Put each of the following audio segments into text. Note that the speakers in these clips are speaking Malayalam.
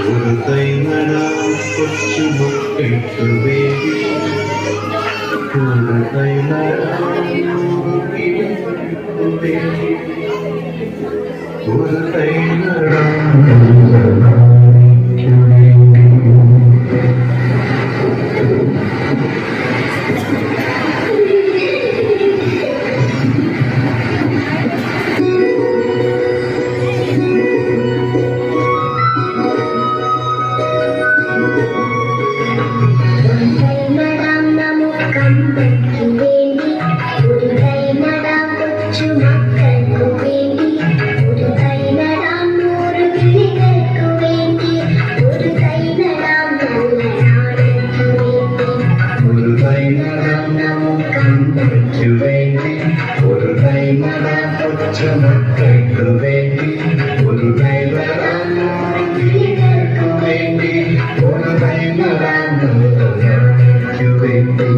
ഒരു തൈ നടാം കൊച്ചു മക്കൾക്ക് വേണ്ടി ഒരു തൈ നടാം ഒരു തൈ നടാം ഒരു തൈ നടാം കൊച്ചു മക്കൾക്ക് വേണ്ടി ഒരു തൈ നടാം കിളികൾക്ക് വേണ്ടി ഒരു തൈ നടാം നാടിനു വേണ്ടി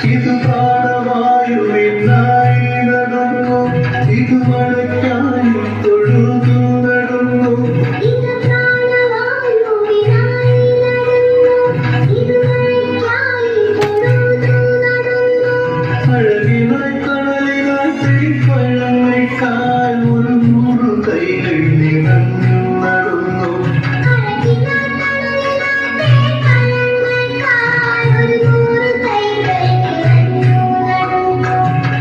ഇത് പ്രാണവായുവിനായി നടന്നു ഇത് മഴയ്ക്കായി തൊഴുതു നടന്നു അഴകിനായി കടലിനായി തീപ്പഴങ്ങൾക്കായി ഒരു 100 കൈകൾ നിറഞ്ഞു നടന്നു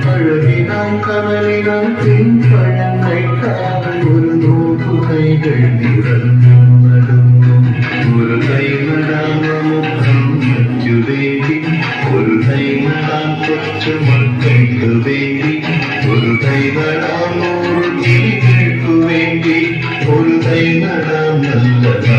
അഴകിനായി കടലിനായി തീപ്പഴങ്ങൾക്കായി ഒരു 100 കൈകൾ നിറഞ്ഞു നടന്നു ഒരു തൈ നടാം നമുക്ക് വേണ്ടി ഒരു തൈ നടാം കൊച്ചു മക്കൾക്ക് വേണ്ടി ഒരു തൈ നടാം 100 കിളികൾക്ക് വേണ്ടി ഒരു തൈ നടാം നല്ല